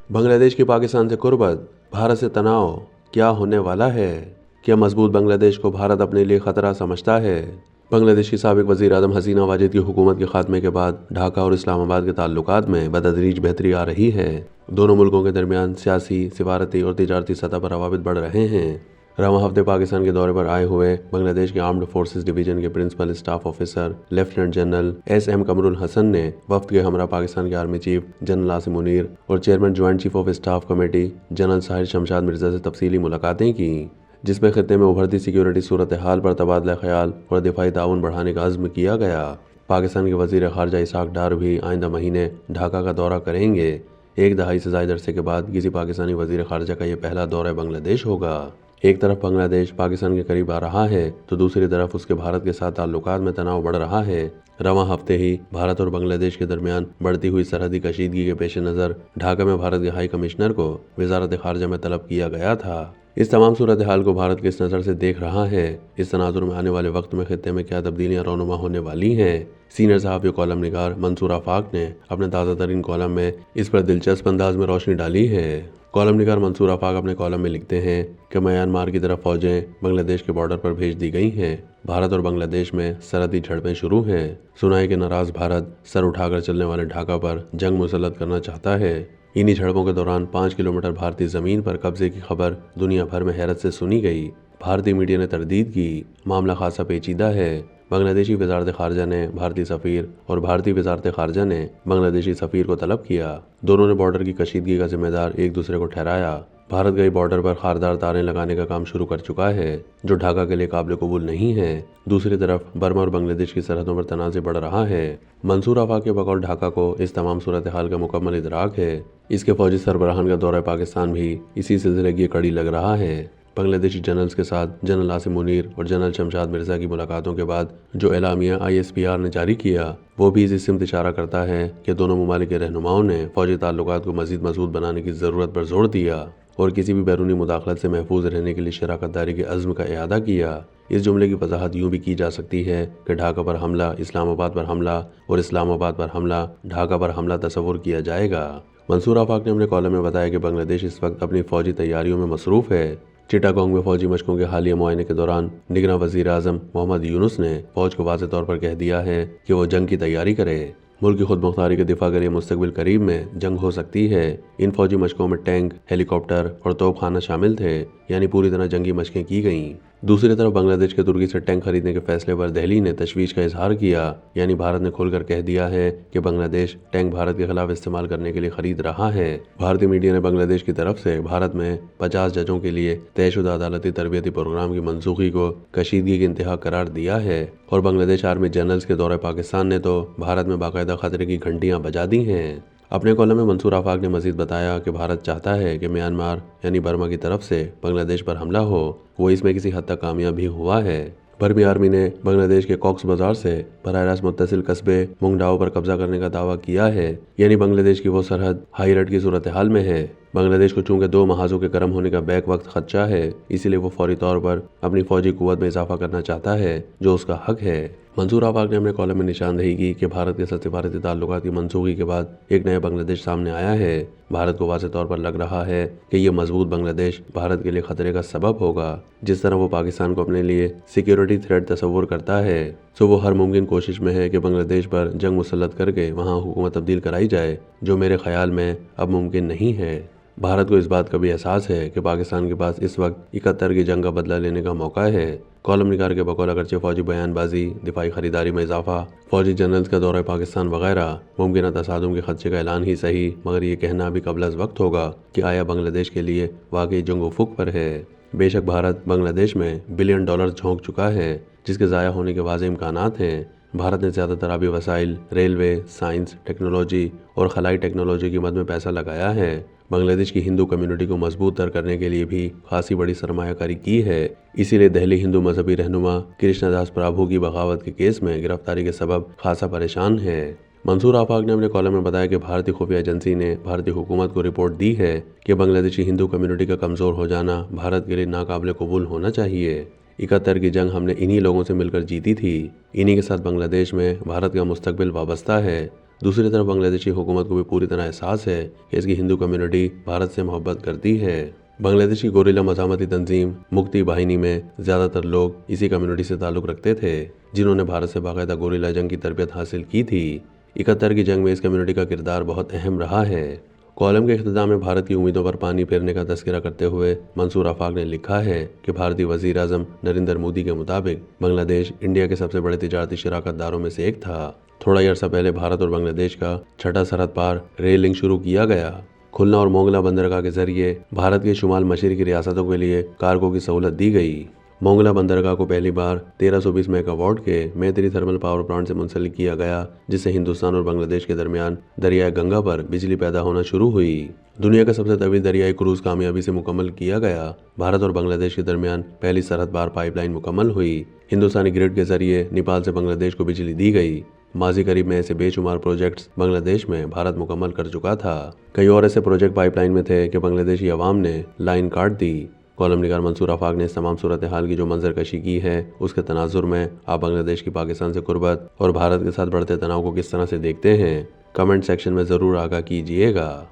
بنگلہ دیش کی پاکستان سے قربت، بھارت سے تناؤ، کیا ہونے والا ہے؟ کیا مضبوط بنگلہ دیش کو بھارت اپنے لیے خطرہ سمجھتا ہے؟ بنگلہ دیش کی سابق وزیر اعظم حسینہ واجد کی حکومت کے خاتمے کے بعد ڈھاکہ اور اسلام آباد کے تعلقات میں بتدریج بہتری آ رہی ہے۔ دونوں ملکوں کے درمیان سیاسی، سفارتی اور تجارتی سطح پر روابط بڑھ رہے ہیں۔ رواں ہفتے پاکستان کے دورے پر آئے ہوئے بنگلہ دیش کے آرمڈ فورسز ڈویژن کے principal staff officer lieutenant general SM Qamar ul-Hassan نے وفد کے ہمراہ پاکستان کے army chief general Asim Munir اور chairman joint chief of staff committee general Sahir Shamshad Mirza سے تفصیلی ملاقاتیں کیں، جس میں خطے میں ابھرتی سیکیورٹی صورتحال پر تبادلہ خیال اور دفاعی تعاون بڑھانے کا عزم کیا گیا۔ پاکستان کے وزیر خارجہ اسحاق ڈار بھی آئندہ مہینے ڈھاکہ کا دورہ کریں گے۔ ایک دہائی سے زائد عرصے کے بعد کسی پاکستانی وزیر خارجہ کا یہ پہلا دورہ بنگلہ دیش ہوگا۔ ایک طرف بنگلہ دیش پاکستان کے قریب آ رہا ہے تو دوسری طرف اس کے بھارت کے ساتھ تعلقات میں تناؤ بڑھ رہا ہے۔ رواں ہفتے ہی بھارت اور بنگلہ دیش کے درمیان بڑھتی ہوئی سرحدی کشیدگی کے پیش نظر ڈھاکہ میں بھارت کے ہائی کمشنر کو وزارت خارجہ میں طلب کیا گیا تھا۔ اس تمام صورتحال کو بھارت کس نظر سے دیکھ رہا ہے؟ اس تناظر میں آنے والے وقت میں خطے میں کیا تبدیلیاں رونما ہونے والی ہیں؟ سینئر صحافی کالم نگار منصور آفاق نے اپنے تازہ ترین کالم میں اس پر دلچسپ انداز میں روشنی ڈالی ہے۔ کالم نگار منصور آفاق اپنے کالم میں لکھتے ہیں کہ میانمار کی طرف فوجیں بنگلہ دیش کے بارڈر پر بھیج دی گئی ہیں۔ بھارت اور بنگلہ دیش میں سرحدی جھڑپیں شروع ہیں۔ سنائے کہ ناراض بھارت سر اٹھا کر چلنے والے ڈھاکہ پر جنگ مسلط کرنا چاہتا ہے۔ انہی جھڑپوں کے دوران 5 کلومیٹر بھارتی زمین پر قبضے کی خبر دنیا بھر میں حیرت سے سنی گئی۔ بھارتی میڈیا نے تردید کی۔ معاملہ خاصا پیچیدہ ہے۔ بنگلہ دیشی وزارت خارجہ نے بھارتی سفیر اور بھارتی وزارت خارجہ نے بنگلہ دیشی سفیر کو طلب کیا۔ دونوں نے بارڈر کی کشیدگی کا ذمہ دار ایک دوسرے کو ٹھہرایا۔ بھارت کئی بارڈر پر خاردار تاریں لگانے کا کام شروع کر چکا ہے، جو ڈھاکہ کے لیے قابل قبول نہیں ہے۔ دوسری طرف برما اور بنگلہ دیش کی سرحدوں پر تنازع بڑھ رہا ہے۔ منصور آفاق کے بقول ڈھاکہ کو اس تمام صورتحال کا مکمل ادراک ہے۔ اس کے فوجی سربراہان کا دورہ پاکستان بھی اسی سلسلے کی کڑی لگ رہا ہے۔ بنگلہ دیشی جنرلز کے ساتھ جنرل عاصم منیر اور جنرل شمشاد مرزا کی ملاقاتوں کے بعد جو اعلامیہ ISPR نے جاری کیا، وہ بھی اس سمت اشارہ کرتا ہے کہ دونوں ممالک کے رہنماؤں نے فوجی تعلقات کو مزید مضبوط بنانے کی ضرورت پر زور دیا اور کسی بھی بیرونی مداخلت سے محفوظ رہنے کے لیے شراکت داری کے عزم کا اعادہ کیا۔ اس جملے کی وضاحت یوں بھی کی جا سکتی ہے کہ ڈھاکہ پر حملہ اسلام آباد پر حملہ اور اسلام آباد پر حملہ ڈھاکہ پر حملہ تصور کیا جائے گا۔ منصور آفاق نے اپنے کالم میں بتایا کہ بنگلہ دیش اس وقت اپنی فوجی تیاریوں میں مصروف ہے۔ چٹاگانگ میں فوجی مشقوں کے حالیہ معائنے کے دوران نگراں وزیر اعظم محمد یونس نے فوج کو واضح طور پر کہہ دیا ہے کہ وہ جنگ کی تیاری کرے۔ ملک کی خود مختاری کے دفاع کے لیے مستقبل قریب میں جنگ ہو سکتی ہے۔ ان فوجی مشقوں میں ٹینک، ہیلی کاپٹر اور توپ خانہ شامل تھے، یعنی پوری طرح جنگی مشقیں کی گئیں۔ دوسری طرف بنگلہ دیش کے ترکی سے ٹینک خریدنے کے فیصلے پر دہلی نے تشویش کا اظہار کیا، یعنی بھارت نے کھول کر کہہ دیا ہے کہ بنگلہ دیش ٹینک بھارت کے خلاف استعمال کرنے کے لیے خرید رہا ہے۔ بھارتی میڈیا نے بنگلہ دیش کی طرف سے بھارت میں 50 ججوں کے لیے طے شدہ عدالتی تربیتی پروگرام کی منسوخی کو کشیدگی کی انتہا قرار دیا ہے، اور بنگلہ دیش آرمی جنرلز کے دورہ پاکستان نے تو بھارت میں باقاعدہ خطرے کی گھنٹیاں بجا دی ہیں۔ اپنے کالم میں منصور آفاق نے مزید بتایا کہ بھارت چاہتا ہے کہ میانمار یعنی برما کی طرف سے بنگلہ دیش پر حملہ ہو۔ وہ اس میں کسی حد تک کامیاب بھی ہوا ہے۔ برمی آرمی نے بنگلہ دیش کے کوکس بازار سے براہ راست متصل قصبے مونگڈاؤ پر قبضہ کرنے کا دعویٰ کیا ہے، یعنی بنگلہ دیش کی وہ سرحد ہائی الرٹ کی صورتحال میں ہے۔ بنگلہ دیش کو چونکہ 2 محاذوں کے گرم ہونے کا بیک وقت خدشہ ہے، اسی لیے وہ فوری طور پر اپنی فوجی قوت میں اضافہ کرنا چاہتا ہے، جو اس کا حق ہے۔ منصور آفاق نے اپنے کالم میں نشاندہی کی کہ بھارت کے ساتھ سفارتی تعلقات کی منسوخی کے بعد ایک نیا بنگلہ دیش سامنے آیا ہے۔ بھارت کو واضح طور پر لگ رہا ہے کہ یہ مضبوط بنگلہ دیش بھارت کے لیے خطرے کا سبب ہوگا۔ جس طرح وہ پاکستان کو اپنے لیے سیکیورٹی تھریٹ تصور کرتا ہے، سو وہ ہر ممکن کوشش میں ہے کہ بنگلہ دیش پر جنگ مسلط کر کے وہاں حکومت تبدیل کرائی جائے، جو میرے خیال میں اب ممکن نہیں ہے۔ بھارت کو اس بات کا بھی احساس ہے کہ پاکستان کے پاس اس وقت 71 کی جنگ کا بدلہ لینے کا موقع ہے۔ کالم نگار کے بقول اگرچہ فوجی بیان بازی، دفاعی خریداری میں اضافہ، فوجی جنرلز کا دورہ پاکستان وغیرہ ممکنہ تصادم کے خدشے کا اعلان ہی صحیح، مگر یہ کہنا بھی قبل از وقت ہوگا کہ آیا بنگلہ دیش کے لیے واقعی جنگ افق پر ہے۔ بے شک بھارت بنگلہ دیش میں بلین ڈالر جھونک چکا ہے، جس کے ضائع ہونے کے واضح امکانات ہیں۔ بھارت نے زیادہ تر آبی وسائل، ریلوے، سائنس، ٹیکنالوجی اور خلائی ٹیکنالوجی کی مد میں پیسہ لگایا ہے۔ بنگلہ دیش کی ہندو کمیونٹی کو مضبوط تر کرنے کے لیے بھی خاصی بڑی سرمایہ کاری کی ہے۔ اسی لیے دہلی ہندو مذہبی رہنما کرشنا داس پرابھو کی بغاوت کے کیس میں گرفتاری کے سبب خاصا پریشان ہے۔ منصور آفاق نے اپنے کالم میں بتایا کہ بھارتی خفیہ ایجنسی نے بھارتی حکومت کو رپورٹ دی ہے کہ بنگلہ دیشی ہندو کمیونٹی کا کمزور ہو جانا بھارت کے لیے ناقابل قبول ہونا چاہیے۔ 71 کی جنگ ہم نے انہی لوگوں سے مل کر جیتی تھی، انہی کے ساتھ بنگلہ دیش میں بھارت کا مستقبل وابستہ ہے۔ دوسری طرف بنگلہ دیشی حکومت کو بھی پوری طرح احساس ہے کہ اس کی ہندو کمیونٹی بھارت سے محبت کرتی ہے۔ بنگلہ دیش کی گوریلا مزاحمتی تنظیم مکتی باہنی میں زیادہ تر لوگ اسی کمیونٹی سے تعلق رکھتے تھے جنہوں نے بھارت سے باقاعدہ گوریلا جنگ کی تربیت حاصل کی تھی۔ 71 کی جنگ میں اس کمیونٹی کا کردار بہت اہم رہا ہے۔ کالم کے اختتام میں بھارت کی امیدوں پر پانی پھیرنے کا تذکرہ کرتے ہوئے منصور آفاق نے لکھا ہے کہ بھارتی وزیر اعظم نریندر مودی کے مطابق بنگلہ دیش انڈیا کے سب سے بڑے تجارتی شراکت داروں میں سے ایک تھا۔ تھوڑا ہی عرصہ پہلے بھارت اور بنگلہ دیش کا چھٹا سرحد پار ریل لنک شروع کیا گیا۔ کھلنا اور مونگلا بندرگاہ کے ذریعے بھارت کے شمال مشرقی ریاستوں کے لیے کارگو کی سہولت دی گئی۔ مونگلا بندرگاہ کو پہلی بار 1320 میگا واٹ کے میتری تھرمل پاور پلانٹ سے منسلک کیا گیا جس سے ہندوستان اور بنگلہ دیش کے درمیان دریائے گنگا پر بجلی پیدا ہونا شروع ہوئی۔ دنیا کا سب سے طویل دریائی کروز کامیابی سے مکمل کیا گیا۔ بھارت اور بنگلہ دیش کے درمیان پہلی سرحد پار پائپ لائن مکمل ہوئی۔ ہندوستانی گرڈ کے ذریعے نیپال سے بنگلہ دیش کو بجلی دی گئی۔ ماضی قریب میں ایسے بے شمار پروجیکٹس بنگلہ دیش میں بھارت مکمل کر چکا تھا۔ کئی اور ایسے پروجیکٹ پائپ لائن میں تھے کہ بنگلہ دیشی عوام نے لائن کاٹ دی۔ کالم نگار منصور آفاق نے اس تمام صورتحال کی جو منظر کشی کی ہے اس کے تناظر میں آپ بنگلہ دیش کی پاکستان سے قربت اور بھارت کے ساتھ بڑھتے تناؤ کو کس طرح سے دیکھتے ہیں، کمنٹ سیکشن میں ضرور آگاہ کیجیے گا۔